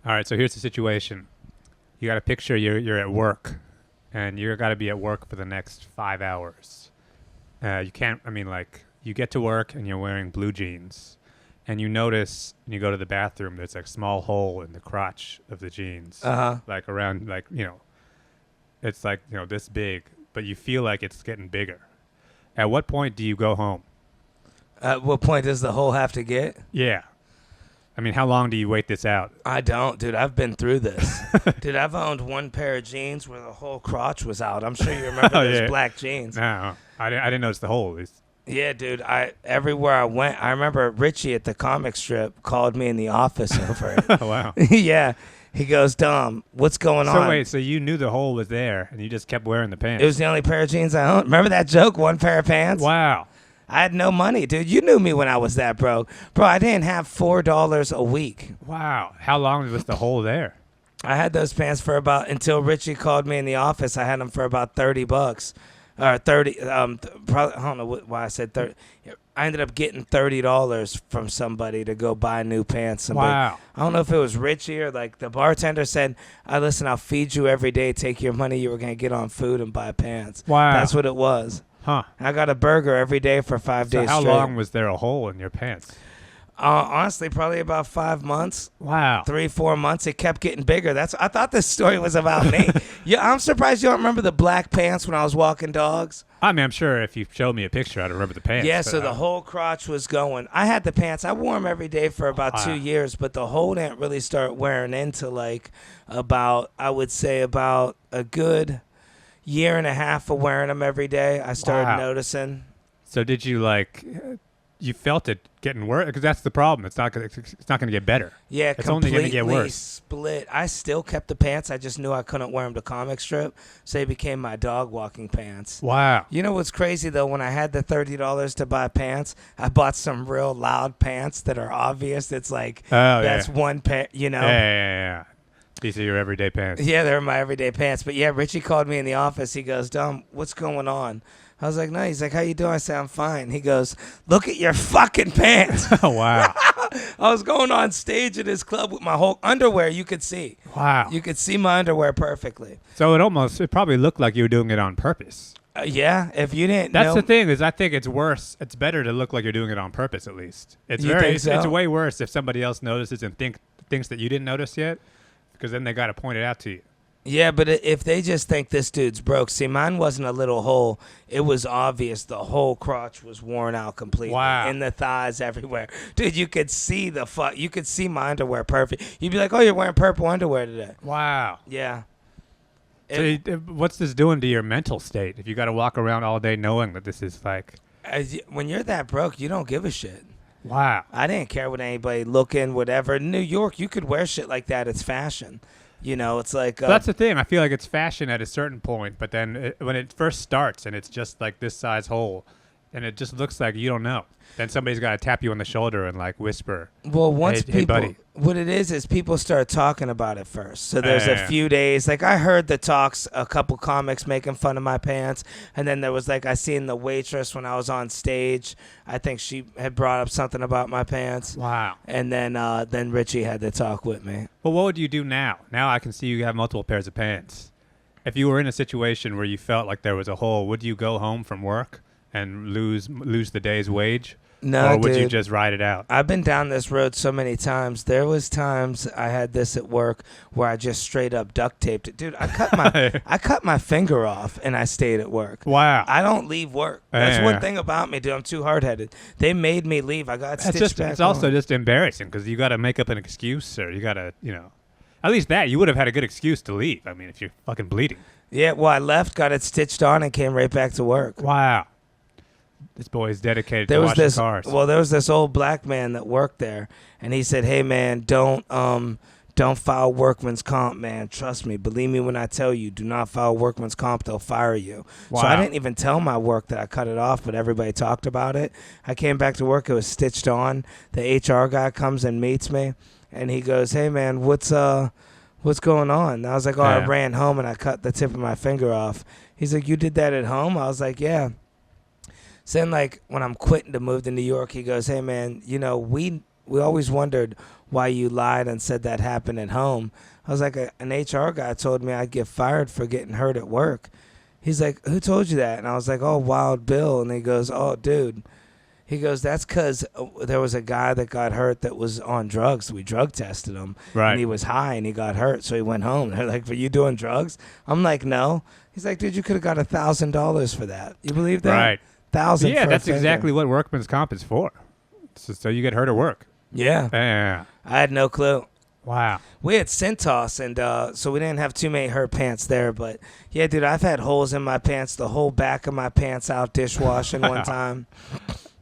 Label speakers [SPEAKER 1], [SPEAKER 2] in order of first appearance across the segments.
[SPEAKER 1] All right, so here's the situation. You got to picture you're at work, and you're got to be at work for the next 5 hours. You can't. I mean, like you get to work and you're wearing blue jeans, and you notice when you go to the bathroom, there's like a small hole in the crotch of the jeans,
[SPEAKER 2] Uh-huh.
[SPEAKER 1] like around, like it's like this big, but you feel like it's getting bigger. At what point do you go home?
[SPEAKER 2] At what point does the hole have to get?
[SPEAKER 1] Yeah. I mean, how long do you wait this out?
[SPEAKER 2] I don't, dude. I've been through this. Dude, I've owned one pair of jeans where the whole crotch was out. I'm sure you remember
[SPEAKER 1] Oh,
[SPEAKER 2] those
[SPEAKER 1] yeah.
[SPEAKER 2] black jeans.
[SPEAKER 1] No, I didn't notice the hole.
[SPEAKER 2] Yeah, dude. Everywhere I went, I remember Richie at the comic strip called me in the office over it.
[SPEAKER 1] Oh, wow.
[SPEAKER 2] Yeah. He goes, Dom, what's going on?
[SPEAKER 1] So wait, so you knew the hole was there, and you just kept wearing the pants?
[SPEAKER 2] It was the only pair of jeans I owned. Remember that joke, one pair of pants?
[SPEAKER 1] Wow.
[SPEAKER 2] I had no money, dude. You knew me when I was that broke. Bro, I didn't have $4 a week.
[SPEAKER 1] Wow. How long was the hole there?
[SPEAKER 2] I had those pants for until Richie called me in the office, I had them for about $30. Or 30, probably, I don't know why I said 30. I ended up getting $30 from somebody to go buy new pants.
[SPEAKER 1] Wow.
[SPEAKER 2] I don't know if it was Richie or like the bartender said, listen, I'll feed you every day. Take your money you were going to get on food and buy pants.
[SPEAKER 1] Wow.
[SPEAKER 2] That's what it was.
[SPEAKER 1] Huh.
[SPEAKER 2] I got a burger every day for 5 days
[SPEAKER 1] how
[SPEAKER 2] straight.
[SPEAKER 1] long was there a hole in your pants?
[SPEAKER 2] Honestly, probably about 5 months.
[SPEAKER 1] Wow.
[SPEAKER 2] 3-4 months. It kept getting bigger. I thought this story was about me. Yeah, I'm surprised you don't remember the black pants when I was walking dogs.
[SPEAKER 1] I mean, I'm sure if you showed me a picture, I'd remember the pants.
[SPEAKER 2] Yeah, so the whole crotch was going. I had the pants. I wore them every day for about 2 years, but the hole didn't really start wearing into I would say about a good year and a half of wearing them every day. I started noticing.
[SPEAKER 1] So did you you felt it getting worse? Because that's the problem. It's not going to get better.
[SPEAKER 2] Yeah,
[SPEAKER 1] it's only going to get worse.
[SPEAKER 2] Split. I still kept the pants. I just knew I couldn't wear them to comic strip, so they became my dog walking pants.
[SPEAKER 1] Wow.
[SPEAKER 2] You know what's crazy though? When I had the $30 to buy pants, I bought some real loud pants that are obvious. It's like that's one pair.
[SPEAKER 1] Yeah. These are your everyday pants.
[SPEAKER 2] Yeah, they're my everyday pants. But yeah, Richie called me in the office. He goes, Dom, what's going on? I was like, no. He's like, how you doing? I said, I'm fine. He goes, look at your fucking pants.
[SPEAKER 1] Oh, wow.
[SPEAKER 2] I was going on stage at his club with my whole underwear. You could see.
[SPEAKER 1] Wow.
[SPEAKER 2] You could see my underwear perfectly.
[SPEAKER 1] So it probably looked like you were doing it on purpose.
[SPEAKER 2] Yeah, if you didn't
[SPEAKER 1] That's
[SPEAKER 2] know.
[SPEAKER 1] the thing is I think it's worse. It's better to look like you're doing it on purpose at least. It's way worse if somebody else notices and thinks that you didn't notice yet, because then they got to point it out to you.
[SPEAKER 2] Yeah, but if they just think this dude's broke. See, mine wasn't a little hole. It was obvious the whole crotch was worn out completely.
[SPEAKER 1] Wow.
[SPEAKER 2] In the thighs everywhere. Dude, you could see you could see my underwear perfect. You'd be like, oh, you're wearing purple underwear today.
[SPEAKER 1] Wow.
[SPEAKER 2] Yeah.
[SPEAKER 1] So what's this doing to your mental state if you got to walk around all day knowing that this is like...
[SPEAKER 2] When you're that broke, you don't give a shit.
[SPEAKER 1] Wow.
[SPEAKER 2] I didn't care what anybody looking, whatever. In New York, you could wear shit like that. It's fashion. It's like...
[SPEAKER 1] that's the thing. I feel like it's fashion at a certain point, but then when it first starts and it's just like this size hole, and it just looks like you don't know, then somebody's got to tap you on the shoulder and whisper.
[SPEAKER 2] Well, once
[SPEAKER 1] hey, buddy.
[SPEAKER 2] What it is people start talking about it first. So there's a few days. I heard the talks, a couple comics making fun of my pants, and then there was I seen the waitress when I was on stage. I think she had brought up something about my pants.
[SPEAKER 1] Wow.
[SPEAKER 2] And then Richie had to talk with me.
[SPEAKER 1] Well, what would you do now? Now I can see you have multiple pairs of pants. If you were in a situation where you felt like there was a hole, would you go home from work and lose the day's wage?
[SPEAKER 2] No,
[SPEAKER 1] or would
[SPEAKER 2] dude.
[SPEAKER 1] you just ride it out?
[SPEAKER 2] I've been down this road so many times. There was times I had this at work where I just straight up duct taped it. Dude, I cut my finger off and I stayed at work.
[SPEAKER 1] Wow.
[SPEAKER 2] I don't leave work. That's one thing about me, dude. I'm too hard-headed. They made me leave. I got stitched back
[SPEAKER 1] It's also just embarrassing because you got to make up an excuse, or you got to, at least that you would have had a good excuse to leave. I mean, if you're fucking bleeding.
[SPEAKER 2] Yeah, well, I left, got it stitched on, and came right back to work.
[SPEAKER 1] Wow. This boy is dedicated to washing cars.
[SPEAKER 2] Well, there was this old black man that worked there, and he said, "Hey, man, don't file workman's comp, man. Trust me. Believe me when I tell you, do not file workman's comp. They'll fire you."
[SPEAKER 1] Wow.
[SPEAKER 2] So I didn't even tell my work that I cut it off, but everybody talked about it. I came back to work. It was stitched on. The HR guy comes and meets me, and he goes, "Hey, man, what's going on?" And I was like, "Oh, I ran home and I cut the tip of my finger off." He's like, "You did that at home?" I was like, "Yeah." So then, when I'm quitting to move to New York, he goes, "Hey, man, we we always wondered why you lied and said that happened at home. I was like, an HR guy told me I'd get fired for getting hurt at work. He's like, who told you that? And I was like, oh, Wild Bill. And he goes, oh, dude. He goes, that's because there was a guy that got hurt that was on drugs. We drug tested him.
[SPEAKER 1] Right.
[SPEAKER 2] And he was high and he got hurt. So he went home. They're like, were you doing drugs? I'm like, no. He's like, dude, you could have got $1,000 for that. You believe that?
[SPEAKER 1] Right.
[SPEAKER 2] $1,000.
[SPEAKER 1] Yeah,
[SPEAKER 2] for
[SPEAKER 1] that's
[SPEAKER 2] a finger.
[SPEAKER 1] exactly what workman's comp is for. So you get hurt at work.
[SPEAKER 2] Yeah.
[SPEAKER 1] Yeah.
[SPEAKER 2] I had no clue.
[SPEAKER 1] Wow.
[SPEAKER 2] We had Cintas, and so we didn't have too many hurt pants there. But, yeah, dude, I've had holes in my pants, the whole back of my pants out dishwashing one time.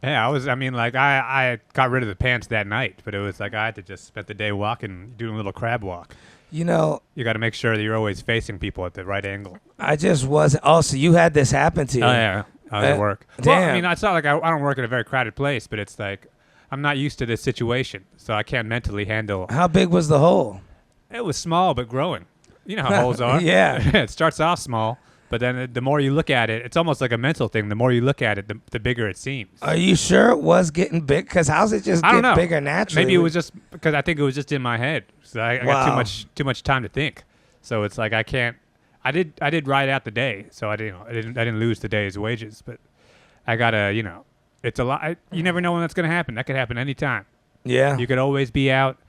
[SPEAKER 1] Yeah, I got rid of the pants that night, but it was like I had to just spend the day walking, doing a little crab walk.
[SPEAKER 2] You know,
[SPEAKER 1] You got to make sure that you're always facing people at the right angle.
[SPEAKER 2] I just wasn't. Oh, so you had this happen to you.
[SPEAKER 1] Oh, yeah. I was at work.
[SPEAKER 2] Damn.
[SPEAKER 1] Well, I mean, it's not like I don't work at a very crowded place, but it's like I'm not used to this situation, so I can't mentally handle.
[SPEAKER 2] How big was the hole?
[SPEAKER 1] It was small, but growing. You know how holes are.
[SPEAKER 2] Yeah.
[SPEAKER 1] It starts off small, but then the more you look at it, it's almost like a mental thing. The more you look at it, the bigger it seems.
[SPEAKER 2] Are you sure it was getting big? Because how's it just
[SPEAKER 1] I don't
[SPEAKER 2] get
[SPEAKER 1] know.
[SPEAKER 2] bigger naturally?
[SPEAKER 1] Maybe it was just because I think it was just in my head. So I got
[SPEAKER 2] Wow.
[SPEAKER 1] too much time to think. So it's like I can't. I did ride out the day, so I didn't lose the day's wages, but I gotta it's a lot. You never know when that's gonna happen. That could happen anytime.
[SPEAKER 2] Yeah.
[SPEAKER 1] You could always be out.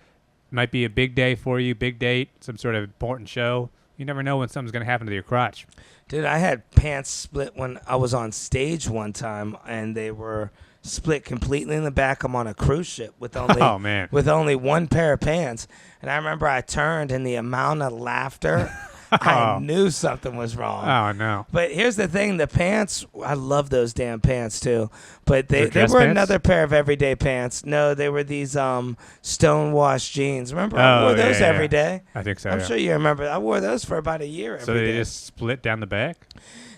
[SPEAKER 1] Might be a big day for you, big date, some sort of important show. You never know when something's gonna happen to your crotch.
[SPEAKER 2] Dude, I had pants split when I was on stage one time, and they were split completely in the back. I'm on a cruise ship with only
[SPEAKER 1] Oh, man.
[SPEAKER 2] with only one pair of pants, and I remember I turned, and the amount of laughter, I
[SPEAKER 1] Oh.
[SPEAKER 2] knew something was wrong.
[SPEAKER 1] Oh no.
[SPEAKER 2] But here's the thing: the pants. I love those damn pants too. But they
[SPEAKER 1] Dress
[SPEAKER 2] were
[SPEAKER 1] pants?
[SPEAKER 2] another pair of everyday pants. No, they were these stonewashed jeans. Remember, I wore those every day.
[SPEAKER 1] I think so.
[SPEAKER 2] I'm
[SPEAKER 1] yeah.
[SPEAKER 2] sure you remember. I wore those for about a year.
[SPEAKER 1] So
[SPEAKER 2] every
[SPEAKER 1] they
[SPEAKER 2] day.
[SPEAKER 1] just split down the back.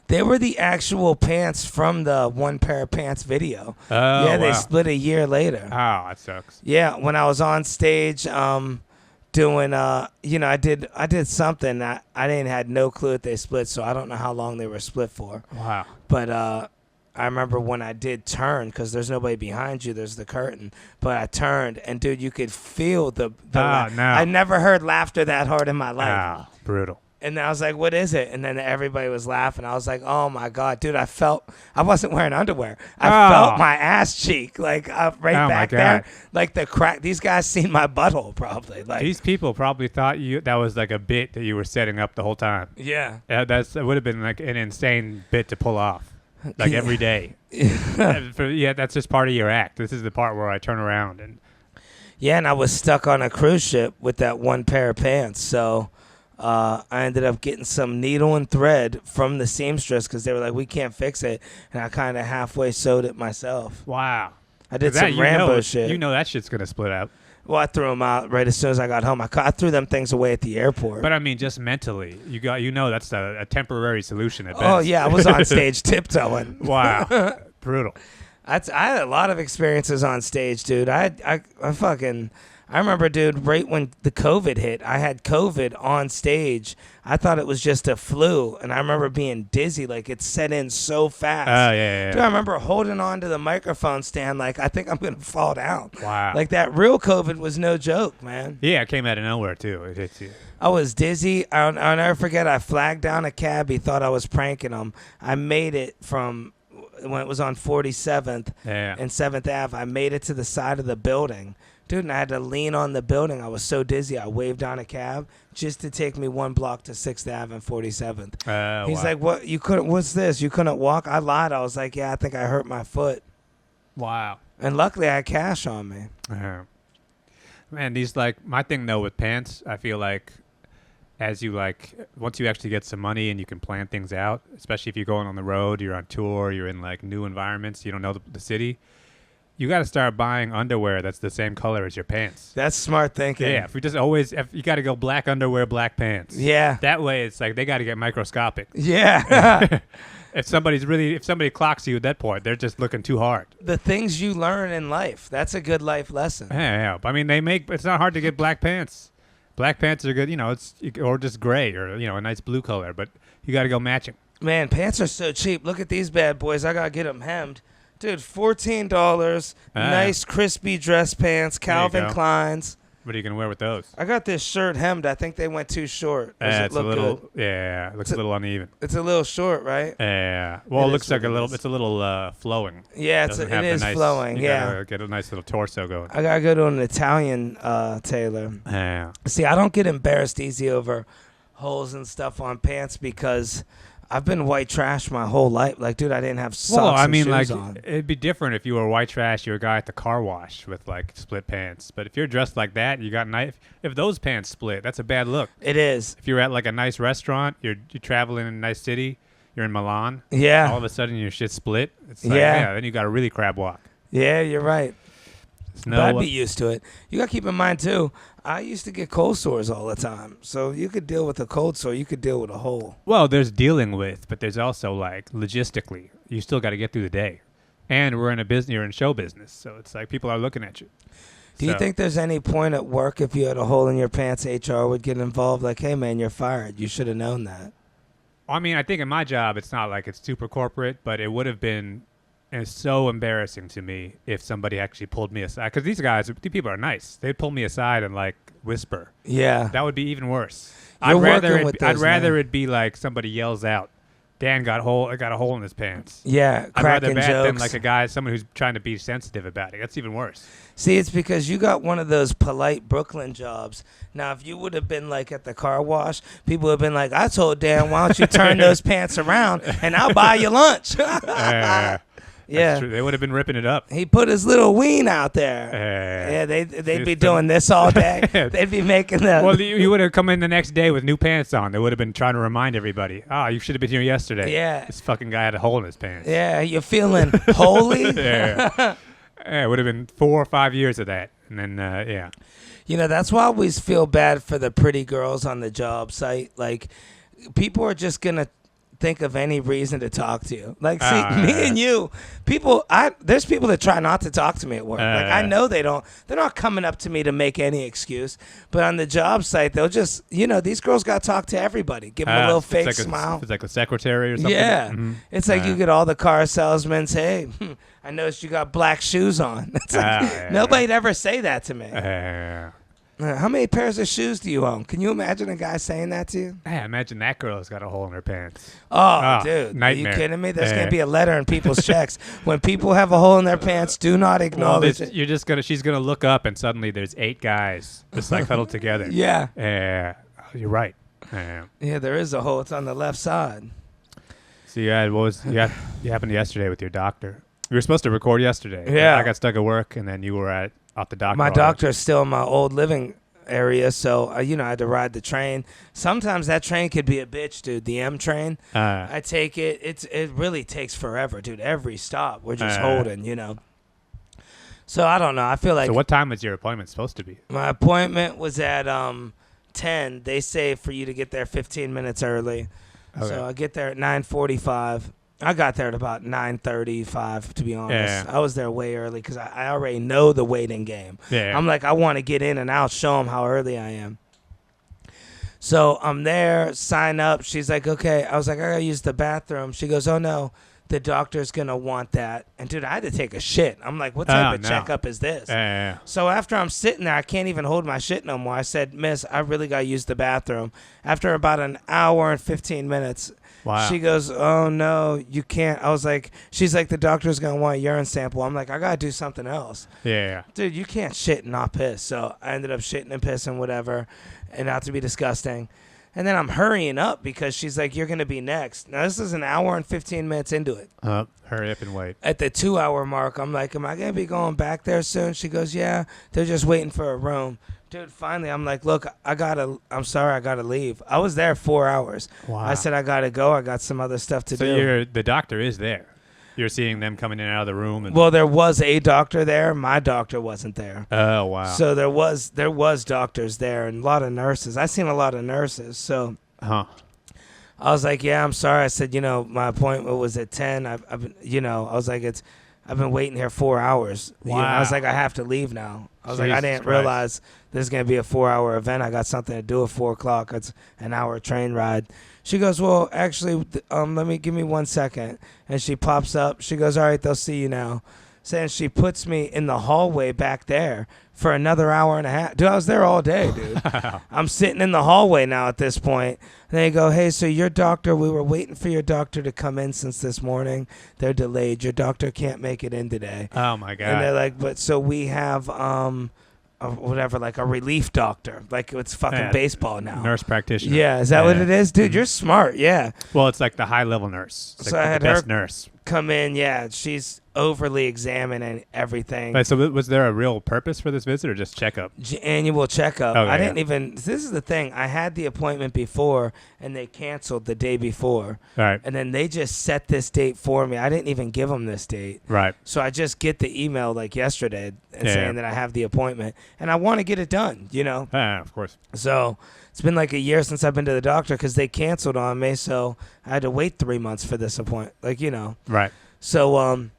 [SPEAKER 2] They were the actual pants from the one pair of pants video.
[SPEAKER 1] Oh,
[SPEAKER 2] Yeah, they
[SPEAKER 1] wow.
[SPEAKER 2] split a year later.
[SPEAKER 1] Oh, that sucks.
[SPEAKER 2] Yeah, when I was on stage doing I did something I didn't had no clue that they split, so I don't know how long they were split for.
[SPEAKER 1] Wow.
[SPEAKER 2] But I remember when I did turn, because there's nobody behind you, there's the curtain. But I turned, and dude, you could feel the
[SPEAKER 1] No.
[SPEAKER 2] I never heard laughter that hard in my life.
[SPEAKER 1] Ah, brutal.
[SPEAKER 2] And I was like, what is it? And then everybody was laughing. I was like, oh, my God. Dude, I wasn't wearing underwear. I felt my ass cheek, like right
[SPEAKER 1] Oh, my
[SPEAKER 2] back
[SPEAKER 1] God.
[SPEAKER 2] there. Like the crack. These guys seen my butthole probably. Like,
[SPEAKER 1] These people probably thought that was like a bit that you were setting up the whole time.
[SPEAKER 2] yeah.
[SPEAKER 1] It would have been like an insane bit to pull off, like
[SPEAKER 2] Yeah.
[SPEAKER 1] every day. That's just part of your act. This is the part where I turn around and.
[SPEAKER 2] Yeah, and I was stuck on a cruise ship with that one pair of pants. So I ended up getting some needle and thread from the seamstress because they were like, we can't fix it. And I kind of halfway sewed it myself.
[SPEAKER 1] Wow.
[SPEAKER 2] I did
[SPEAKER 1] That,
[SPEAKER 2] some Rambo
[SPEAKER 1] know,
[SPEAKER 2] shit.
[SPEAKER 1] You know that shit's gonna split out.
[SPEAKER 2] Well, I threw them out right as soon as I got home. I threw them things away at the airport.
[SPEAKER 1] But I mean, just mentally, that's a temporary solution at best.
[SPEAKER 2] Oh, yeah, I was on stage tiptoeing.
[SPEAKER 1] Wow. Brutal.
[SPEAKER 2] I had a lot of experiences on stage, dude. I remember, dude, right when the COVID hit, I had COVID on stage. I thought it was just a flu, and I remember being dizzy, like it set in so fast.
[SPEAKER 1] Oh, yeah.
[SPEAKER 2] Dude, I remember holding on to the microphone stand like I think I'm going to fall down.
[SPEAKER 1] Wow.
[SPEAKER 2] Like that real COVID was no joke, man.
[SPEAKER 1] Yeah, it came out of nowhere, too. It hits you.
[SPEAKER 2] I was dizzy. I'll never forget, I flagged down a cab. He thought I was pranking him. I made it from when it was on 47th
[SPEAKER 1] Yeah.
[SPEAKER 2] and 7th Ave. I made it to the side of the building. Dude, and I had to lean on the building. I was so dizzy. I waved down a cab just to take me one block to 6th Ave and 47th. He's
[SPEAKER 1] wow.
[SPEAKER 2] like, "What? You couldn't? What's this? You couldn't walk?" I lied. I was like, "Yeah, I think I hurt my foot."
[SPEAKER 1] Wow.
[SPEAKER 2] And luckily, I had cash on me.
[SPEAKER 1] Man, my thing though with pants, I feel like once you actually get some money and you can plan things out, especially if you're going on the road, you're on tour, you're in like new environments, you don't know the city, you got to start buying underwear that's the same color as your pants.
[SPEAKER 2] That's smart thinking.
[SPEAKER 1] Yeah, if you got to go black underwear, black pants.
[SPEAKER 2] Yeah.
[SPEAKER 1] That way it's like they got to get microscopic.
[SPEAKER 2] Yeah.
[SPEAKER 1] If somebody clocks you at that point, they're just looking too hard.
[SPEAKER 2] The things you learn in life. That's a good life lesson.
[SPEAKER 1] Yeah. I mean, it's not hard to get black pants. Black pants are good, or just gray or, a nice blue color, but you got to go matching.
[SPEAKER 2] Man, pants are so cheap. Look at these bad boys. I got to get them hemmed. Dude, $14. Nice crispy dress pants, Calvin
[SPEAKER 1] go.
[SPEAKER 2] Klein's.
[SPEAKER 1] What are you gonna wear with those?
[SPEAKER 2] I got this shirt hemmed. I think they went too short. Does it
[SPEAKER 1] It's
[SPEAKER 2] look
[SPEAKER 1] a little,
[SPEAKER 2] good?
[SPEAKER 1] yeah, it looks a little uneven.
[SPEAKER 2] It's a little short, right?
[SPEAKER 1] Yeah, well,
[SPEAKER 2] It
[SPEAKER 1] it looks
[SPEAKER 2] is
[SPEAKER 1] like
[SPEAKER 2] what
[SPEAKER 1] a
[SPEAKER 2] it
[SPEAKER 1] little.
[SPEAKER 2] is.
[SPEAKER 1] It's a little flowing.
[SPEAKER 2] Yeah,
[SPEAKER 1] Doesn't
[SPEAKER 2] it
[SPEAKER 1] have the
[SPEAKER 2] is
[SPEAKER 1] nice,
[SPEAKER 2] flowing.
[SPEAKER 1] You
[SPEAKER 2] Yeah.
[SPEAKER 1] gotta get a nice little torso going.
[SPEAKER 2] I gotta go to an Italian tailor.
[SPEAKER 1] Yeah.
[SPEAKER 2] See, I don't get embarrassed easy over holes and stuff on pants because I've been white trash my whole life. Like, dude, I didn't have socks
[SPEAKER 1] Well, I
[SPEAKER 2] and
[SPEAKER 1] mean,
[SPEAKER 2] shoes
[SPEAKER 1] like,
[SPEAKER 2] on.
[SPEAKER 1] it'd be different if you were white trash. You're a guy at the car wash with like split pants. But if you're dressed like that, you got knife. If those pants split, that's a bad look.
[SPEAKER 2] It is.
[SPEAKER 1] If you're at like a nice restaurant, you're traveling in a nice city, you're in Milan.
[SPEAKER 2] Yeah.
[SPEAKER 1] All of a sudden, your shit split. It's like,
[SPEAKER 2] Yeah.
[SPEAKER 1] then you got a really crab walk.
[SPEAKER 2] Yeah, you're right.
[SPEAKER 1] It's
[SPEAKER 2] But I'd be used to it. You got to keep in mind, too, I used to get cold sores all the time. So you could deal with a cold sore. You could deal with a hole.
[SPEAKER 1] Well, there's dealing with, but there's also like logistically, you still got to get through the day. And we're in a business, you're in show business. So it's like people are looking at you.
[SPEAKER 2] Do you think there's any point at work if you had a hole in your pants, HR would get involved? Like, hey, man, you're fired. You should have known that.
[SPEAKER 1] I mean, I think in my job, it's not like it's super corporate, but it would have been so embarrassing to me if somebody actually pulled me aside. Because these people are nice. They'd pull me aside and like whisper.
[SPEAKER 2] Yeah.
[SPEAKER 1] That would be even worse.
[SPEAKER 2] You're
[SPEAKER 1] I'd rather
[SPEAKER 2] working with those,
[SPEAKER 1] I'd rather
[SPEAKER 2] man.
[SPEAKER 1] it be like somebody yells out, "Dan got a hole in his pants."
[SPEAKER 2] Yeah,
[SPEAKER 1] I'd rather
[SPEAKER 2] cracking
[SPEAKER 1] that than
[SPEAKER 2] jokes.
[SPEAKER 1] like a guy, someone who's trying to be sensitive about it. That's even worse.
[SPEAKER 2] See, it's because you got one of those polite Brooklyn jobs. Now, if you would have been like at the car wash, people would have been like, I told Dan, why don't you turn those pants around and I'll buy you lunch. Yeah.
[SPEAKER 1] That's true. They would have been ripping it up.
[SPEAKER 2] He put his little ween out there. Yeah, they'd be doing this all day. They'd be making the...
[SPEAKER 1] Well, you would have come in the next day with new pants on. They would have been trying to remind everybody, you should have been here yesterday.
[SPEAKER 2] Yeah.
[SPEAKER 1] This fucking guy had a hole in his pants.
[SPEAKER 2] Yeah, you're feeling holy?
[SPEAKER 1] Yeah. It would have been 4 or 5 years of that. And then, yeah.
[SPEAKER 2] You know, that's why I always feel bad for the pretty girls on the job site. Like, people are just going to think of any reason to talk to you. Like, see, me and you, there's people that try not to talk to me at work. Like, I know they're not coming up to me to make any excuse. But on the job site, they'll just, these girls got to talk to everybody. Give them a little fake smile.
[SPEAKER 1] It's like a secretary or something.
[SPEAKER 2] Yeah.
[SPEAKER 1] Mm-hmm.
[SPEAKER 2] It's like you get all the car salesmen say, hey, I noticed you got black shoes on. It's like, nobody'd ever say that to me. How many pairs of shoes do you own? Can you imagine a guy saying that to you?
[SPEAKER 1] Yeah, imagine that girl has got a hole in her pants.
[SPEAKER 2] Oh, dude.
[SPEAKER 1] Nightmare.
[SPEAKER 2] Are you kidding me? There's going to be a letter in people's checks. When people have a hole in their pants, do not acknowledge it.
[SPEAKER 1] She's going to look up and suddenly there's 8 guys just like huddled together.
[SPEAKER 2] Yeah.
[SPEAKER 1] You're right.
[SPEAKER 2] Yeah, there is a hole. It's on the left side.
[SPEAKER 1] So you happened yesterday with your doctor? You were supposed to record yesterday.
[SPEAKER 2] Yeah.
[SPEAKER 1] I got stuck at work and then you were at the doctor.
[SPEAKER 2] My doctor's still in my old living area, so I had to ride the train. Sometimes that train could be a bitch, dude. The M train. I take it. It really takes forever, dude. Every stop we're just holding, So I don't know. I feel like.
[SPEAKER 1] So what time was your appointment supposed to be?
[SPEAKER 2] My appointment was at 10. They say for you to get there 15 minutes early. Okay. So I get there at 9:45. I got there at about 9:35, to be honest. I was there way early because I already know the waiting game.
[SPEAKER 1] Yeah.
[SPEAKER 2] I'm like, I want to get in and out, show them how early I am. So I'm there, sign up. She's like, okay. I was like, I got to use the bathroom. She goes, oh, no, the doctor's going to want that. And, dude, I had to take a shit. I'm like, what type of checkup is this? So after I'm sitting there, I can't even hold my shit no more. I said, miss, I really got to use the bathroom. After about an hour and 15 minutes,
[SPEAKER 1] wow.
[SPEAKER 2] She goes, oh, no, you can't. I was like, she's like, the doctor's going to want a urine sample. I'm like, I got to do something else.
[SPEAKER 1] Yeah.
[SPEAKER 2] Dude, you can't shit and not piss. So I ended up shitting and pissing, whatever, and not to be disgusting. And then I'm hurrying up because she's like, you're going to be next. Now, this is an hour and 15 minutes into it.
[SPEAKER 1] Hurry up and wait.
[SPEAKER 2] At the 2-hour mark, I'm like, am I going to be going back there soon? She goes, yeah, they're just waiting for a room. Dude, finally, I'm like, look, I'm sorry, I got to leave. I was there 4 hours.
[SPEAKER 1] Wow.
[SPEAKER 2] I said, I got to go. I got some other stuff to do.
[SPEAKER 1] So the doctor is there. You're seeing them coming in and out of the room.
[SPEAKER 2] Well, there was a doctor there. My doctor wasn't there.
[SPEAKER 1] Oh, wow.
[SPEAKER 2] So there was doctors there and a lot of nurses. I seen a lot of nurses. So I was like, yeah, I'm sorry. I said, my appointment was at 10. I was like, I've been waiting here 4 hours.
[SPEAKER 1] Wow.
[SPEAKER 2] I was like, I have to leave now. I was like, I
[SPEAKER 1] Jesus
[SPEAKER 2] didn't
[SPEAKER 1] Christ.
[SPEAKER 2] realize this is going to be a 4-hour event. I got something to do at 4 o'clock. It's an hour train ride. She goes, well, actually, give me 1 second. And she pops up. She goes, all right, they'll see you now. Saying she puts me in the hallway back there for another hour and a half. Dude, I was there all day, dude. I'm sitting in the hallway now at this point. And they go, hey, so your doctor, we were waiting for your doctor to come in since this morning. They're delayed. Your doctor can't make it in today.
[SPEAKER 1] Oh, my God.
[SPEAKER 2] And they're like, but so we have whatever, like a relief doctor. Like it's fucking baseball now.
[SPEAKER 1] Nurse practitioner.
[SPEAKER 2] Yeah, is that what it is? Dude, you're smart, yeah.
[SPEAKER 1] Well, it's like the high-level nurse. It's
[SPEAKER 2] So
[SPEAKER 1] like
[SPEAKER 2] I had
[SPEAKER 1] the best
[SPEAKER 2] her
[SPEAKER 1] nurse.
[SPEAKER 2] come in, yeah. She's overly examining everything.
[SPEAKER 1] Right, so was there a real purpose for this visit or just checkup?
[SPEAKER 2] Annual checkup.
[SPEAKER 1] Okay,
[SPEAKER 2] I didn't even. This is the thing. I had the appointment before, and they canceled the day before.
[SPEAKER 1] Right.
[SPEAKER 2] And then they just set this date for me. I didn't even give them this date.
[SPEAKER 1] Right.
[SPEAKER 2] So I just get the email like yesterday and
[SPEAKER 1] Yeah.
[SPEAKER 2] saying that I have the appointment, and I want to get it done.
[SPEAKER 1] Yeah, of course.
[SPEAKER 2] So it's been like a year since I've been to the doctor because they canceled on me. So I had to wait 3 months for this appointment.
[SPEAKER 1] Right.
[SPEAKER 2] So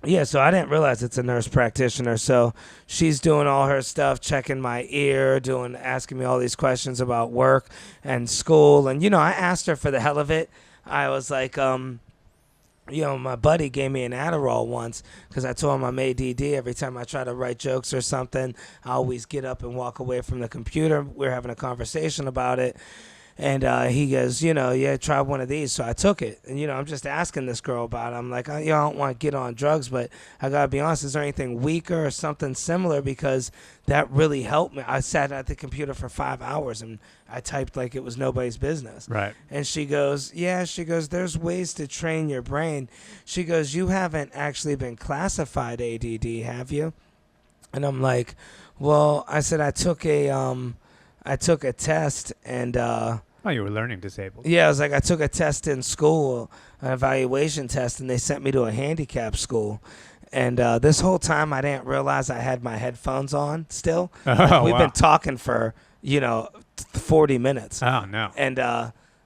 [SPEAKER 2] yeah, so I didn't realize it's a nurse practitioner. So she's doing all her stuff, checking my ear, asking me all these questions about work and school. And, I asked her for the hell of it. I was like, my buddy gave me an Adderall once because I told him I'm ADD. Every time I try to write jokes or something, I always get up and walk away from the computer. We're having a conversation about it. And he goes, yeah, try one of these. So I took it. And, I'm just asking this girl about it. I'm like, I don't want to get on drugs, but I got to be honest, is there anything weaker or something similar? Because that really helped me. I sat at the computer for 5 hours and I typed like it was nobody's business.
[SPEAKER 1] Right.
[SPEAKER 2] And she goes, there's ways to train your brain. She goes, you haven't actually been classified ADD, have you? And I'm like, well, I said I took a test and
[SPEAKER 1] Oh, you were learning disabled.
[SPEAKER 2] yeah, I was like, I took a test in school, an evaluation test, and they sent me to a handicap school. And this whole time I didn't realize I had my headphones on still.
[SPEAKER 1] Oh,
[SPEAKER 2] We've
[SPEAKER 1] wow.
[SPEAKER 2] been talking for 40 minutes.
[SPEAKER 1] Oh, no.
[SPEAKER 2] And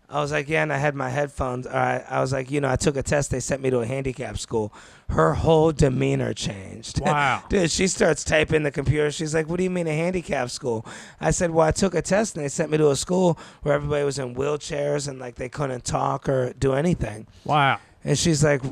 [SPEAKER 2] I was like, yeah, and I had my headphones. All right. I was like, I took a test. They sent me to a handicap school. Her whole demeanor changed.
[SPEAKER 1] Wow.
[SPEAKER 2] Dude, she starts typing in the computer. She's like, what do you mean a handicap school? I said, well, I took a test and they sent me to a school where everybody was in wheelchairs and like they couldn't talk or do anything.
[SPEAKER 1] Wow.
[SPEAKER 2] And she's like,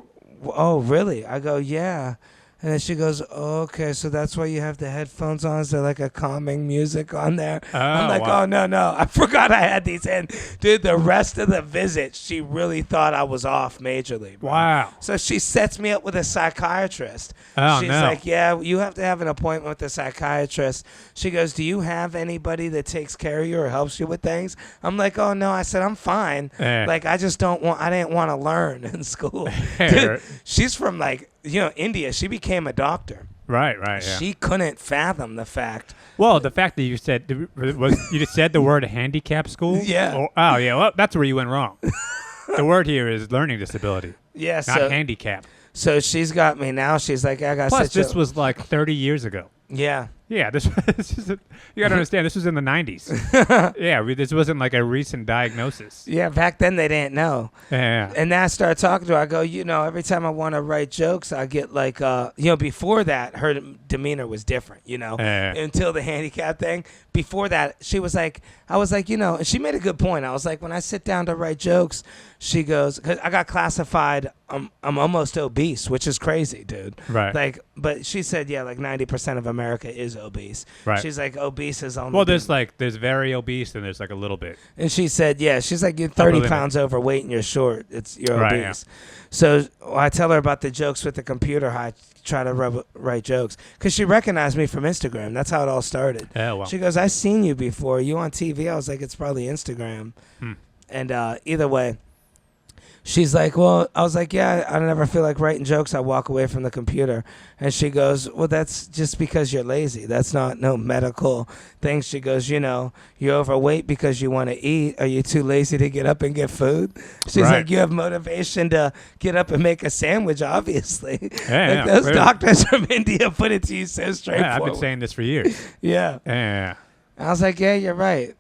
[SPEAKER 2] oh, really? I go, yeah. And then she goes, oh, okay, so that's why you have the headphones on? Is there like a calming music on there? I'm like,
[SPEAKER 1] wow.
[SPEAKER 2] oh, no. I forgot I had these in. Dude, the rest of the visit, she really thought I was off majorly. Bro.
[SPEAKER 1] Wow.
[SPEAKER 2] So she sets me up with a psychiatrist.
[SPEAKER 1] Oh,
[SPEAKER 2] She's
[SPEAKER 1] no.
[SPEAKER 2] like, yeah, you have to have an appointment with a psychiatrist. She goes, do you have anybody that takes care of you or helps you with things? I'm like, oh, no. I said, I'm fine. Like, I just I didn't want to learn in school. Dude, she's from like, India. She became a doctor.
[SPEAKER 1] Right, yeah.
[SPEAKER 2] She couldn't fathom the fact.
[SPEAKER 1] Well, the fact that you said you just said the word handicap school.
[SPEAKER 2] Yeah.
[SPEAKER 1] Oh, yeah. Well, that's where you went wrong. The word here is learning disability,
[SPEAKER 2] Yeah,
[SPEAKER 1] not handicap.
[SPEAKER 2] so she's got me now. She's like, I got.
[SPEAKER 1] Plus, this was like 30 years ago.
[SPEAKER 2] Yeah.
[SPEAKER 1] Yeah, this is you got to understand. This was in the 90s. Yeah, this wasn't like a recent diagnosis.
[SPEAKER 2] Yeah, back then they didn't know.
[SPEAKER 1] Yeah.
[SPEAKER 2] And then I started talking to her. I go, every time I want to write jokes, I get like, before that, her demeanor was different, until the handicap thing. Before that, she was like, I was like, and she made a good point. I was like, when I sit down to write jokes, she goes, cause I got classified, I'm almost obese, which is crazy, dude.
[SPEAKER 1] Right.
[SPEAKER 2] Like, but she said, yeah, like 90% of America is obese.
[SPEAKER 1] Right.
[SPEAKER 2] She's like, obese is only.
[SPEAKER 1] Well, there's very obese and there's like a little bit.
[SPEAKER 2] And she said, yeah, she's like, you're 30
[SPEAKER 1] limit.
[SPEAKER 2] pounds overweight and you're short. You're
[SPEAKER 1] Right,
[SPEAKER 2] obese. So I tell her about the jokes with the computer, how I try to write jokes. Because she recognized me from Instagram. That's how it all started.
[SPEAKER 1] Oh, well.
[SPEAKER 2] She goes, I seen you before. You on TV? I was like, it's probably Instagram. And either way, she's like, well, I was like, yeah, I never feel like writing jokes. I walk away from the computer. And she goes, well, that's just because you're lazy. That's not no medical thing. She goes, you're overweight because you want to eat. Are you too lazy to get up and get food? She's
[SPEAKER 1] Right.
[SPEAKER 2] like, you have motivation to get up and make a sandwich, obviously.
[SPEAKER 1] Yeah,
[SPEAKER 2] Those
[SPEAKER 1] clearly.
[SPEAKER 2] doctors from India put it to you so straightforward.
[SPEAKER 1] Yeah, I've been saying this for years.
[SPEAKER 2] Yeah.
[SPEAKER 1] Yeah.
[SPEAKER 2] I was like, yeah, you're right.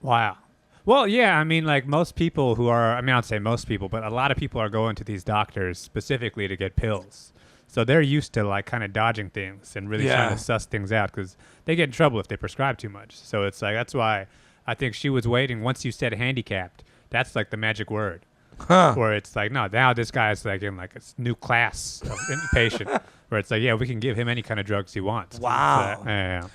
[SPEAKER 1] Wow. Well, yeah, I mean, like most people who are, I mean, I'd say most people, but a lot of people are going to these doctors specifically to get pills. So they're used to like kind of dodging things and really trying to suss things out because they get in trouble if they prescribe too much. So it's like that's why I think she was waiting. Once you said handicapped, that's like the magic word. Where it's like, no, now this guy's like in like a new class of inpatient where it's like, yeah, we can give him any kind of drugs he wants.
[SPEAKER 2] Wow.
[SPEAKER 1] Yeah.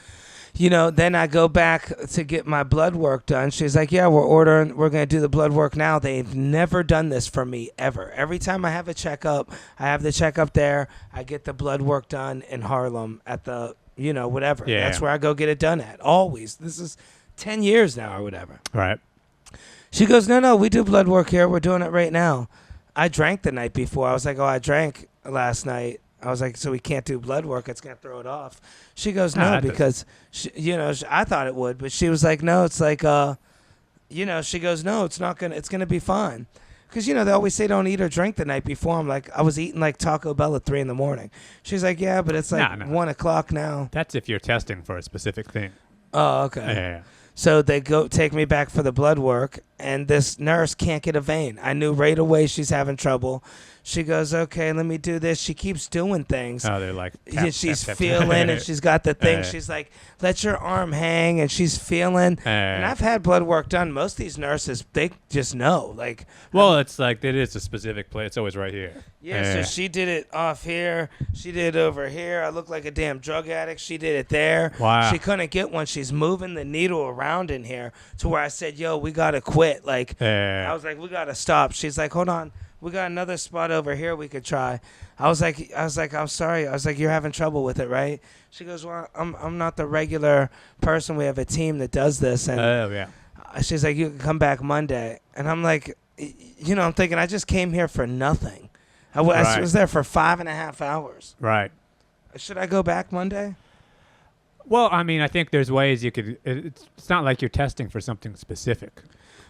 [SPEAKER 2] You know, then I go back to get my blood work done. She's like, yeah, we're going to do the blood work now. They've never done this for me ever. Every time I have a checkup, I have the checkup there. I get the blood work done in Harlem at the, whatever.
[SPEAKER 1] Yeah.
[SPEAKER 2] That's where I go get it done at. Always. This is 10 years now or whatever.
[SPEAKER 1] Right.
[SPEAKER 2] She goes, no, we do blood work here. We're doing it right now. I drank the night before. I was like, I drank last night. I was like, so we can't do blood work. It's going to throw it off. She goes, no, because, I thought it would. But she was like, no, it's like, she goes, no, it's not going to, it's going to be fine. Because, they always say don't eat or drink the night before. I'm like, I was eating like Taco Bell at 3 a.m. She's like, yeah, but it's like 1 o'clock now.
[SPEAKER 1] That's if you're testing for a specific thing.
[SPEAKER 2] Oh, okay.
[SPEAKER 1] Yeah.
[SPEAKER 2] So they go take me back for the blood work, and this nurse can't get a vein. I knew right away she's having trouble. She goes, okay, let me do this. She keeps doing things.
[SPEAKER 1] Oh, they're like,
[SPEAKER 2] she's feeling, and she's got the thing. She's like, let your arm hang, and she's feeling. And I've had blood work done. Most of these nurses, they just know. Like,
[SPEAKER 1] well, it's like it is a specific place. It's always right here.
[SPEAKER 2] Yeah, so she did it off here. She did it over here. I look like a damn drug addict. She did it there.
[SPEAKER 1] Wow.
[SPEAKER 2] She couldn't get one. She's moving the needle around in here to where I said, yo, we got to quit. Like, I was like, we got to stop. She's like, hold on. We got another spot over here we could try. I was like, I'm sorry. I was like, you're having trouble with it, right? She goes, well, I'm not the regular person. We have a team that does this. And she's like, you can come back Monday. And I'm like, I'm thinking I just came here for nothing. I was there for 5.5 hours.
[SPEAKER 1] Right.
[SPEAKER 2] Should I go back Monday?
[SPEAKER 1] Well, I mean, I think there's ways you could. It's not like you're testing for something specific.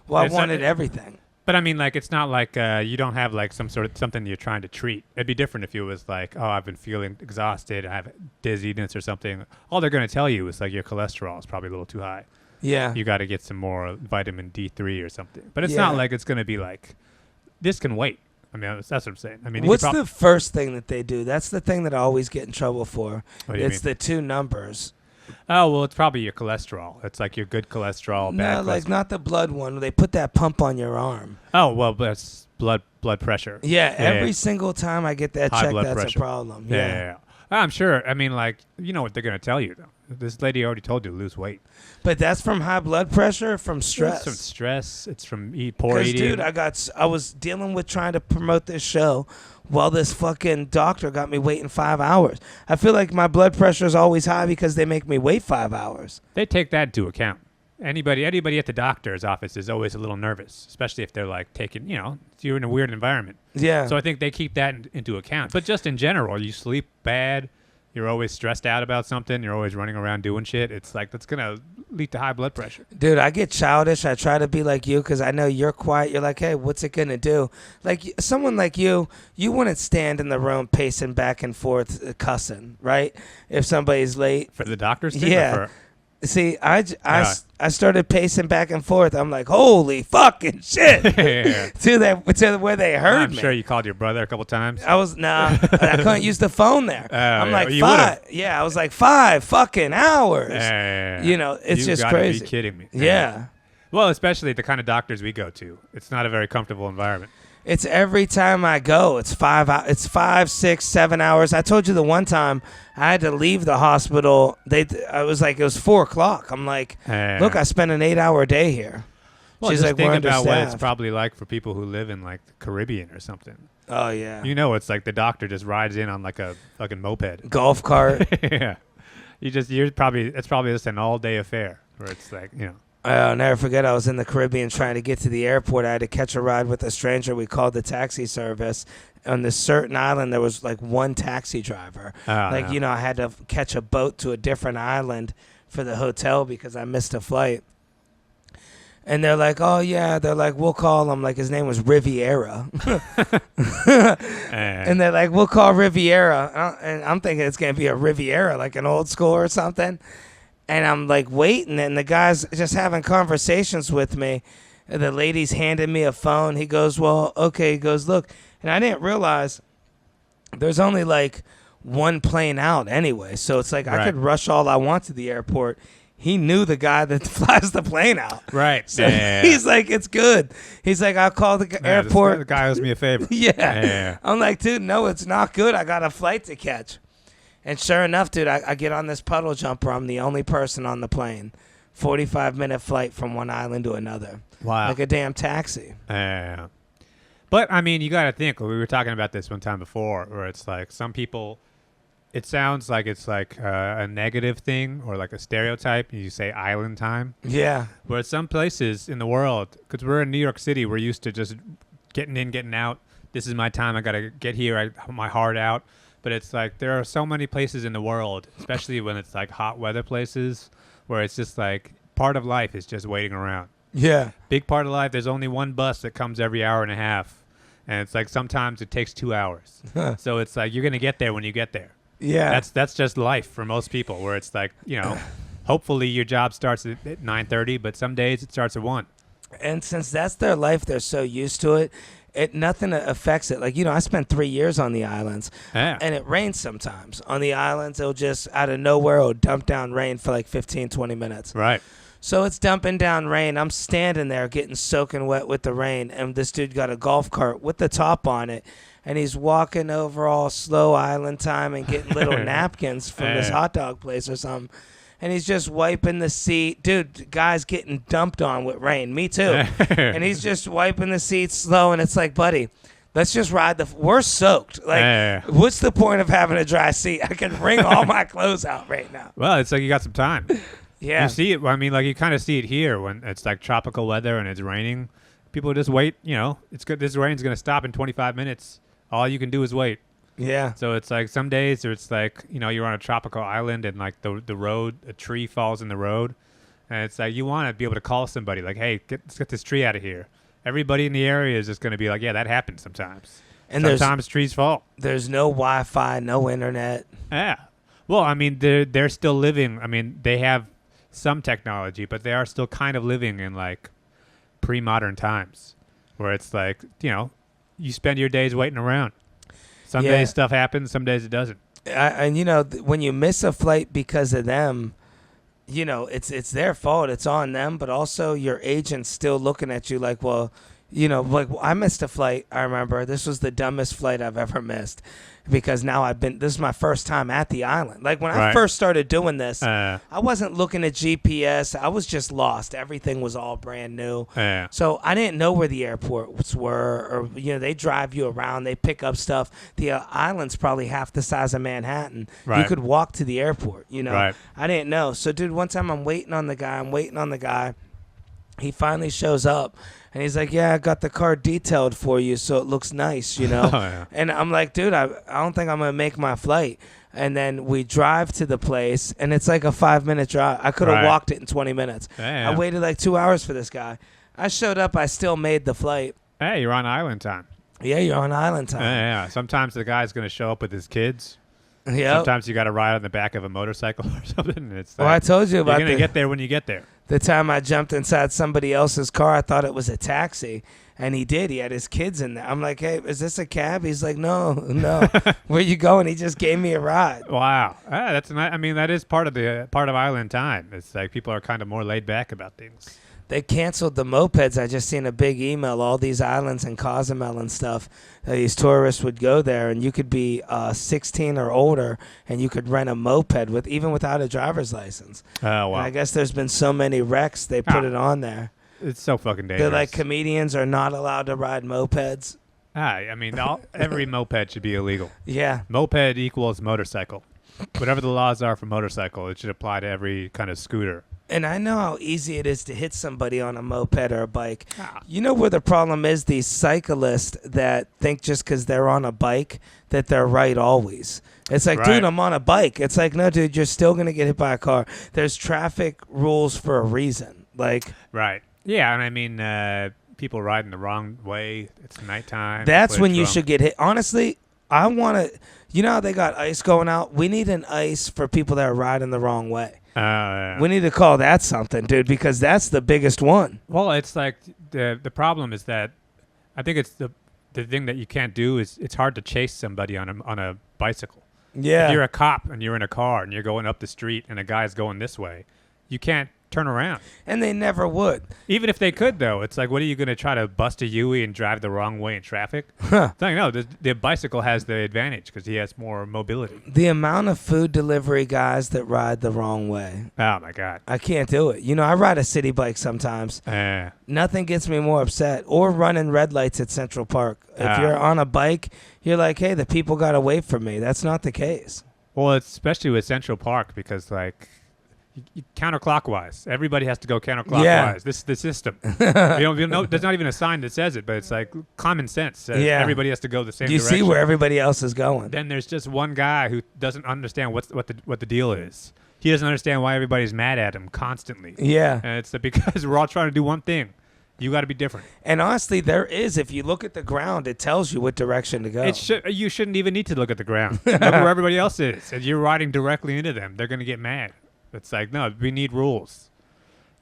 [SPEAKER 2] Well, I wanted everything.
[SPEAKER 1] But I mean, like, it's not like you don't have like some sort of something you're trying to treat. It'd be different if it was like, oh, I've been feeling exhausted, I have dizziness or something. All they're going to tell you is like your cholesterol is probably a little too high.
[SPEAKER 2] Yeah.
[SPEAKER 1] You got to get some more vitamin D3 or something. But it's not like it's going to be like, this can wait. I mean, that's what I'm saying. I mean,
[SPEAKER 2] what's the first thing that they do? That's the thing that I always get in trouble for.
[SPEAKER 1] What do you mean?
[SPEAKER 2] It's the 2 numbers.
[SPEAKER 1] Oh, well, it's probably your cholesterol. It's like your good cholesterol, bad cholesterol.
[SPEAKER 2] No, like not the blood one. They put that pump on your arm.
[SPEAKER 1] Oh, well, that's blood pressure.
[SPEAKER 2] Yeah, every single time I get that check, that's pressure. A problem.
[SPEAKER 1] Yeah. I'm sure. I mean, like, you know what they're going to tell you, though. This lady already told you to lose weight.
[SPEAKER 2] But that's from high blood pressure or from stress?
[SPEAKER 1] It's from stress. It's from poor eating.
[SPEAKER 2] Dude, I was dealing with trying to promote this show while this fucking doctor got me waiting 5 hours. I feel like my blood pressure is always high because they make me wait 5 hours.
[SPEAKER 1] They take that into account. Anybody at the doctor's office is always a little nervous, especially if they're like taking, you're in a weird environment.
[SPEAKER 2] Yeah.
[SPEAKER 1] So I think they keep that into account. But just in general, you sleep bad. You're always stressed out about something. You're always running around doing shit. It's like that's going to lead to high blood pressure.
[SPEAKER 2] Dude, I get childish. I try to be like you because I know you're quiet. You're like, hey, what's it going to do? Like someone like you wouldn't stand in the room pacing back and forth cussing, right? If somebody's late.
[SPEAKER 1] For the doctor's thing?
[SPEAKER 2] Yeah. See, I started pacing back and forth. I'm like, holy fucking shit. to where they heard
[SPEAKER 1] I'm
[SPEAKER 2] me.
[SPEAKER 1] sure you called your brother a couple times.
[SPEAKER 2] I couldn't use the phone there. I'm like, 5. Yeah, I was like 5 fucking hours. It's just crazy.
[SPEAKER 1] You gotta be kidding me.
[SPEAKER 2] Yeah.
[SPEAKER 1] Well, especially the kind of doctors we go to. It's not a very comfortable environment.
[SPEAKER 2] It's every time I go. It's 5, 6, 7 hours. I told you the one time I had to leave the hospital. It was 4 o'clock. I'm like, look, I spent an 8-hour day here.
[SPEAKER 1] Well,
[SPEAKER 2] she's
[SPEAKER 1] just
[SPEAKER 2] like,
[SPEAKER 1] think about what it's probably like for people who live in like the Caribbean or something.
[SPEAKER 2] Oh yeah.
[SPEAKER 1] It's like the doctor just rides in on like a fucking moped,
[SPEAKER 2] golf cart.
[SPEAKER 1] Yeah. It's probably just an all day affair where it's like
[SPEAKER 2] I'll never forget, I was in the Caribbean trying to get to the airport. I had to catch a ride with a stranger. We called the taxi service. On this certain island, there was like one taxi driver. I had to catch a boat to a different island for the hotel because I missed a flight. And they're like, oh, yeah. They're like, we'll call him. Like, his name was Riviera. And they're like, we'll call Riviera. And I'm thinking it's going to be a Riviera, like an old school or something. And I'm like waiting, and the guy's just having conversations with me. And the lady's handing me a phone. He goes, well, okay. He goes, look. And I didn't realize there's only like one plane out anyway. So it's like I
[SPEAKER 1] Right.
[SPEAKER 2] could rush all I want to the airport. He knew the guy that flies the plane out.
[SPEAKER 1] Right.
[SPEAKER 2] So he's like, it's good. He's like, I'll call the airport.
[SPEAKER 1] The guy owes me a favor.
[SPEAKER 2] Yeah. I'm like, dude, no, it's not good. I got a flight to catch. And sure enough, dude, I get on this puddle jumper. I'm the only person on the plane. 45-minute flight from one island to another.
[SPEAKER 1] Wow.
[SPEAKER 2] Like a damn taxi.
[SPEAKER 1] Yeah. But, I mean, you got to think. We were talking about this one time before where it's like some people, it sounds like it's like a negative thing or like a stereotype. You say island time.
[SPEAKER 2] Yeah.
[SPEAKER 1] Where some places in the world, because we're in New York City, we're used to just getting in, getting out. This is my time. I got to get here. I put my heart out. But it's like there are so many places in the world, especially when it's like hot weather places, where it's just like part of life is just waiting around.
[SPEAKER 2] Yeah.
[SPEAKER 1] Big part of life, there's only one bus that comes every hour and a half. And it's like sometimes it takes 2 hours. So it's like you're going to get there when you get there.
[SPEAKER 2] Yeah.
[SPEAKER 1] That's just life for most people, where it's like, you know, hopefully your job starts at 9:30, but some days it starts at 1.
[SPEAKER 2] And since that's their life, they're so used to it. Nothing affects it. Like, you know, I spent 3 years on the islands,
[SPEAKER 1] Yeah.
[SPEAKER 2] and it rains sometimes. On the islands, it'll just, out of nowhere, it'll dump down rain for like 15, 20 minutes.
[SPEAKER 1] Right.
[SPEAKER 2] So it's dumping down rain. I'm standing there getting soaking wet with the rain, and this dude got a golf cart with the top on it, and he's walking over all slow island time and getting little napkins from this hot dog place or something. And he's just wiping the seat. Dude, the guy's getting dumped on with rain. Me too. And he's just wiping the seat slow. And it's like, buddy, let's just ride we're soaked. Like, what's the point of having a dry seat? I can wring all my clothes out right now.
[SPEAKER 1] Well, it's like you got some time.
[SPEAKER 2] Yeah.
[SPEAKER 1] You see it. I mean, like you kind of see it here when it's like tropical weather and it's raining. People just wait. You know, it's good. This rain's going to stop in 25 minutes. All you can do is wait.
[SPEAKER 2] Yeah.
[SPEAKER 1] So it's like some days it's like, you know, you're on a tropical island and like the road, a tree falls in the road. And it's like you want to be able to call somebody like, hey, let's get this tree out of here. Everybody in the area is just going to be like, yeah, that happens sometimes. And sometimes trees fall.
[SPEAKER 2] There's no Wi-Fi, no internet.
[SPEAKER 1] Yeah. Well, I mean, they're still living. I mean, they have some technology, but they are still kind of living in like pre-modern times where it's like, you know, you spend your days waiting around. Some days stuff happens, some days it doesn't.
[SPEAKER 2] And, you know, when you miss a flight because of them, you know, it's their fault. It's on them. But also your agent's still looking at you like, well, you know, like I missed a flight. I remember this was the dumbest flight I've ever missed because now this is my first time at the island. Like when I first started doing this, I wasn't looking at GPS. I was just lost. Everything was all brand new. So I didn't know where the airports were or, you know, they drive you around. They pick up stuff. The island's probably half the size of Manhattan. You could walk to the airport, you know. I didn't know. So, dude, one time I'm waiting on the guy. He finally shows up. And he's like, yeah, I got the car detailed for you, so it looks nice, you know? And I'm like, dude, I don't think I'm going to make my flight. And then we drive to the place, and it's like a 5-minute drive. I could have walked it in 20 minutes. I waited like 2 hours for this guy. I showed up. I still made the flight.
[SPEAKER 1] Hey, you're on island time.
[SPEAKER 2] Yeah, you're on island time.
[SPEAKER 1] Yeah. Sometimes the guy's going to show up with his kids.
[SPEAKER 2] Yep.
[SPEAKER 1] Sometimes you got to ride on the back of a motorcycle or something. And it's like,
[SPEAKER 2] well, I told you about
[SPEAKER 1] you're going to get there when you get there.
[SPEAKER 2] The time I jumped inside somebody else's car, I thought it was a taxi. And he did. He had his kids in there. I'm like, hey, is this a cab? He's like, no. Where you going? He just gave me a ride.
[SPEAKER 1] Wow. That's nice. I mean, that is part of island time. It's like people are kind of more laid back about things.
[SPEAKER 2] They canceled the mopeds. I just seen a big email. All these islands in Cozumel and stuff, these tourists would go there, and you could be 16 or older, and you could rent a moped even without a driver's license.
[SPEAKER 1] Oh, wow.
[SPEAKER 2] And I guess there's been so many wrecks, they put it on there.
[SPEAKER 1] It's so fucking dangerous.
[SPEAKER 2] They're like, comedians are not allowed to ride mopeds.
[SPEAKER 1] I mean, every moped should be illegal.
[SPEAKER 2] Yeah.
[SPEAKER 1] Moped equals motorcycle. Whatever the laws are for motorcycle, it should apply to every kind of scooter.
[SPEAKER 2] And I know how easy it is to hit somebody on a moped or a bike. You know where the problem is? These cyclists that think just because they're on a bike that they're right always. It's like, dude, I'm on a bike. It's like, no, dude, you're still going to get hit by a car. There's traffic rules for a reason. Like,
[SPEAKER 1] right. Yeah, and I mean, people riding the wrong way. It's nighttime.
[SPEAKER 2] That's when you should get hit. Honestly, I want to, you know how they got ice going out? We need an ice for people that are riding the wrong way.
[SPEAKER 1] Yeah.
[SPEAKER 2] We need to call that something, dude, because that's the biggest one.
[SPEAKER 1] Well, it's like the problem is that I think it's the thing that you can't do is it's hard to chase somebody on a bicycle.
[SPEAKER 2] Yeah.
[SPEAKER 1] If you're a cop and you're in a car and you're going up the street and a guy's going this way, you can't turn around.
[SPEAKER 2] And they never would.
[SPEAKER 1] Even if they could, though, it's like, what are you going to try to bust a Yui and drive the wrong way in traffic?
[SPEAKER 2] Huh.
[SPEAKER 1] It's like, no, the bicycle has the advantage because he has more mobility.
[SPEAKER 2] The amount of food delivery guys that ride the wrong way.
[SPEAKER 1] Oh, my God.
[SPEAKER 2] I can't do it. You know, I ride a city bike sometimes. Nothing gets me more upset. Or running red lights at Central Park. If you're on a bike, you're like, hey, the people got to wait for me. That's not the case.
[SPEAKER 1] Well, it's especially with Central Park because, like, counterclockwise. Everybody has to go counterclockwise.
[SPEAKER 2] Yeah.
[SPEAKER 1] This is the system. You know, there's not even a sign that says it, but it's like common sense says everybody has to go the same
[SPEAKER 2] You
[SPEAKER 1] direction.
[SPEAKER 2] see where everybody else is going.
[SPEAKER 1] Then there's just one guy who doesn't understand what the deal is. He doesn't understand why everybody's mad at him constantly.
[SPEAKER 2] Yeah.
[SPEAKER 1] And it's because we're all trying to do one thing. You got to be different.
[SPEAKER 2] And honestly, there is. If you look at the ground, it tells you what direction to go.
[SPEAKER 1] You shouldn't even need to look at the ground. Look where everybody else is. And you're riding directly into them. They're going to get mad. It's like, no, we need rules.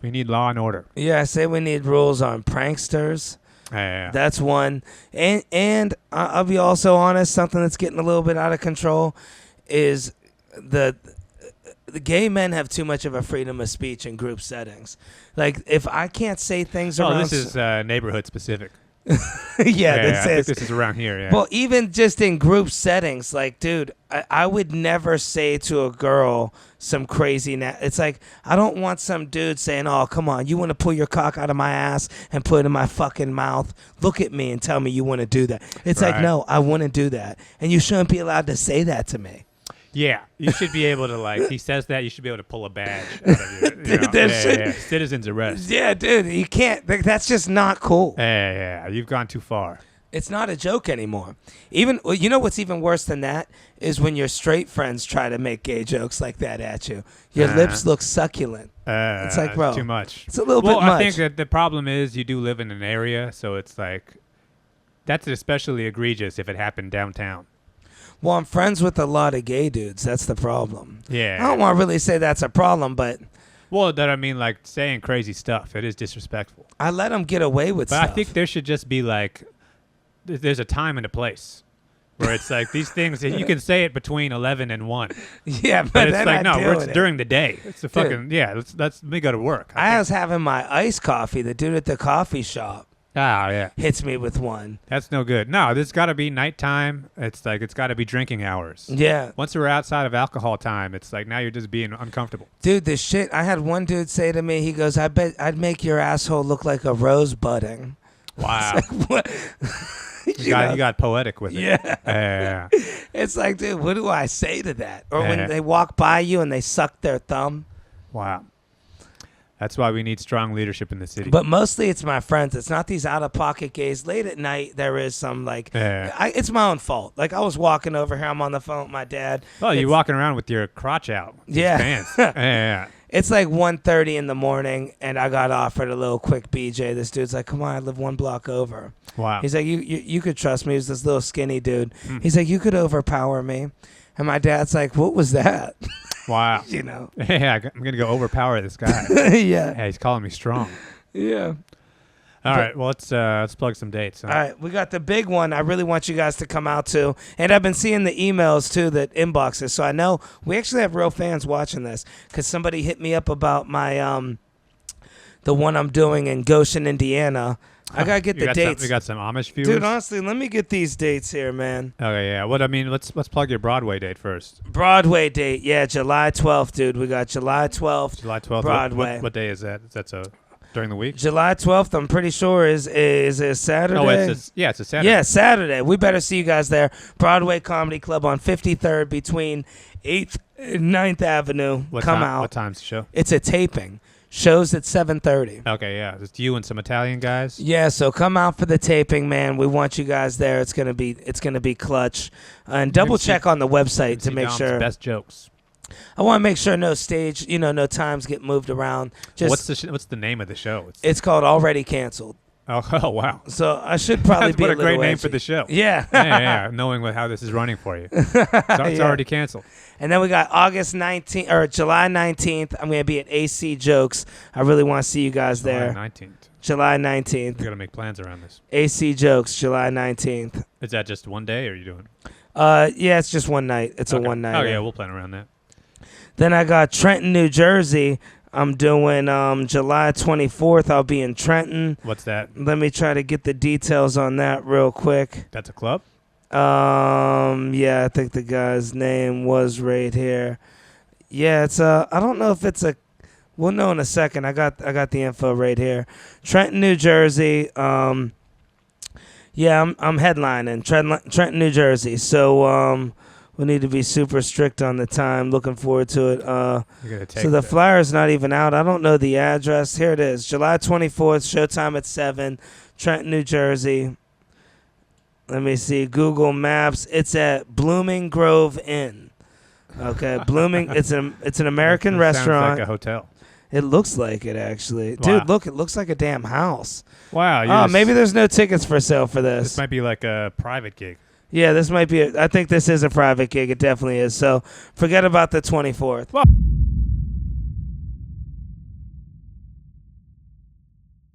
[SPEAKER 1] We need law and order.
[SPEAKER 2] Yeah, I say we need rules on pranksters.
[SPEAKER 1] Yeah.
[SPEAKER 2] That's one. And I'll be also honest, something that's getting a little bit out of control is the gay men have too much of a freedom of speech in group settings. Like, if I can't say things around...
[SPEAKER 1] Oh, this is neighborhood specific.
[SPEAKER 2] Yeah,
[SPEAKER 1] I think this is around here, yeah.
[SPEAKER 2] Well, even just in group settings, like, dude, I would never say to a girl some crazy... It's like, I don't want some dude saying, oh, come on, you want to pull your cock out of my ass and put it in my fucking mouth? Look at me and tell me you want to do that. It's like, no, I wouldn't do that. And you shouldn't be allowed to say that to me.
[SPEAKER 1] Yeah, you should be able to, like, he says that, you should be able to pull a badge out of you. Yeah. Citizen's arrest.
[SPEAKER 2] Yeah, dude, you can't. That's just not cool.
[SPEAKER 1] Yeah, you've gone too far.
[SPEAKER 2] It's not a joke anymore. Even, you know what's even worse than that is when your straight friends try to make gay jokes like that at you. Your lips look succulent. It's like, bro,
[SPEAKER 1] too much.
[SPEAKER 2] It's a little bit much.
[SPEAKER 1] Well, I think that the problem is you do live in an area, so it's like, that's especially egregious if it happened downtown.
[SPEAKER 2] Well, I'm friends with a lot of gay dudes. That's the problem.
[SPEAKER 1] Yeah.
[SPEAKER 2] I don't want to really say that's a problem, but...
[SPEAKER 1] Well, that I mean, like, saying crazy stuff. It is disrespectful.
[SPEAKER 2] I let them get away with stuff.
[SPEAKER 1] But I think there should just be, like, there's a time and a place where it's like these things, you can say it between 11 and 1.
[SPEAKER 2] Yeah,
[SPEAKER 1] but it's like, no, it's during the day. It's the fucking, let me go to work.
[SPEAKER 2] I was having my iced coffee. The dude at the coffee shop hits me with one.
[SPEAKER 1] That's no good. No, there's got to be nighttime. It's like, it's got to be drinking hours.
[SPEAKER 2] Yeah.
[SPEAKER 1] Once we're outside of alcohol time, it's like now you're just being uncomfortable.
[SPEAKER 2] Dude, this shit, I had one dude say to me, he goes, I bet I'd make your asshole look like a rose budding.
[SPEAKER 1] Wow.
[SPEAKER 2] It's like, what?
[SPEAKER 1] You got poetic with it.
[SPEAKER 2] Yeah. It's like, dude, what do I say to that? Or when they walk by you and they suck their thumb.
[SPEAKER 1] Wow. That's why we need strong leadership in the city.
[SPEAKER 2] But mostly it's my friends. It's not these out-of-pocket gays. Late at night, there is some, like... it's my own fault. Like, I was walking over here. I'm on the phone with my dad.
[SPEAKER 1] Oh, you're walking around with your crotch out.
[SPEAKER 2] Yeah.
[SPEAKER 1] Yeah.
[SPEAKER 2] It's like 1:30 in the morning, and I got offered a little quick BJ. This dude's like, come on, I live one block over.
[SPEAKER 1] Wow.
[SPEAKER 2] He's like, you could trust me. He's this little skinny dude. He's like, you could overpower me. And my dad's like, what was that?
[SPEAKER 1] Wow.
[SPEAKER 2] You know?
[SPEAKER 1] Yeah, I'm going to go overpower this guy.
[SPEAKER 2] Yeah.
[SPEAKER 1] He's calling me strong.
[SPEAKER 2] Yeah.
[SPEAKER 1] All right, well, let's plug some dates.
[SPEAKER 2] All right, we got the big one I really want you guys to come out to. And I've been seeing the emails, too, that inboxes. So I know we actually have real fans watching this because somebody hit me up about my the one I'm doing in Goshen, Indiana. I got to get the dates.
[SPEAKER 1] We got some Amish viewers?
[SPEAKER 2] Dude, honestly, let me get these dates here, man.
[SPEAKER 1] Okay, yeah. What I mean, let's plug your Broadway date first.
[SPEAKER 2] Broadway date, yeah, July 12th, dude. We got July 12th.
[SPEAKER 1] July 12th.
[SPEAKER 2] Broadway.
[SPEAKER 1] What day is that? That's during the week?
[SPEAKER 2] July 12th, I'm pretty sure is a Saturday.
[SPEAKER 1] Oh, it's a Saturday.
[SPEAKER 2] Yeah, Saturday. We better see you guys there. Broadway Comedy Club on 53rd between 8th and 9th Avenue. Come out.
[SPEAKER 1] What time's the show?
[SPEAKER 2] It's a taping. Show's at 7:30.
[SPEAKER 1] Okay, yeah. It's you and some Italian guys?
[SPEAKER 2] Yeah, so come out for the taping, man. We want you guys there. It's gonna be clutch. And double check on the website to make sure.
[SPEAKER 1] Best jokes.
[SPEAKER 2] I want to make sure no stage, no times get moved around. Just
[SPEAKER 1] what's the name of the show?
[SPEAKER 2] It's called Already Canceled.
[SPEAKER 1] Oh wow.
[SPEAKER 2] So I should probably be
[SPEAKER 1] what
[SPEAKER 2] a
[SPEAKER 1] a great
[SPEAKER 2] little
[SPEAKER 1] name
[SPEAKER 2] edgy.
[SPEAKER 1] for the show.
[SPEAKER 2] Yeah.
[SPEAKER 1] Yeah. Knowing how this is running for you. So it's
[SPEAKER 2] Yeah.
[SPEAKER 1] already canceled.
[SPEAKER 2] And then we got August 19th or July 19th. I'm going to be at AC Jokes. I really want to see you guys there.
[SPEAKER 1] July 19th.
[SPEAKER 2] July
[SPEAKER 1] We
[SPEAKER 2] 19th.
[SPEAKER 1] got to make plans around this.
[SPEAKER 2] AC Jokes, July 19th.
[SPEAKER 1] Is that just one day or are you doing?
[SPEAKER 2] Yeah, it's just one night. It's a one night.
[SPEAKER 1] Oh, yeah, we'll plan around that.
[SPEAKER 2] Then I got Trenton, New Jersey. I'm doing July 24th. I'll be in Trenton.
[SPEAKER 1] What's that?
[SPEAKER 2] Let me try to get the details on that real quick.
[SPEAKER 1] That's a club?
[SPEAKER 2] Yeah, I think the guy's name was right here. Yeah, it's I don't know if it's a. We'll know in a second. I got the info right here. Trenton, New Jersey. Yeah, I'm headlining Trenton, New Jersey. So we need to be super strict on the time. Looking forward to it.
[SPEAKER 1] You're gonna take
[SPEAKER 2] So the flyer's not even out. I don't know the address. Here it is. July 24th. Showtime at 7. Trenton, New Jersey. Let me see. Google Maps. It's at Blooming Grove Inn. Okay, Blooming. It's an American
[SPEAKER 1] That
[SPEAKER 2] restaurant.
[SPEAKER 1] Sounds like a hotel.
[SPEAKER 2] It looks like it actually,
[SPEAKER 1] Wow.
[SPEAKER 2] dude. Look, it looks like a damn house.
[SPEAKER 1] Wow.
[SPEAKER 2] Maybe there's no tickets for sale for this.
[SPEAKER 1] This might be like a private gig.
[SPEAKER 2] Yeah, this might be. I think this is a private gig. It definitely is. So forget about the 24th.
[SPEAKER 1] Well-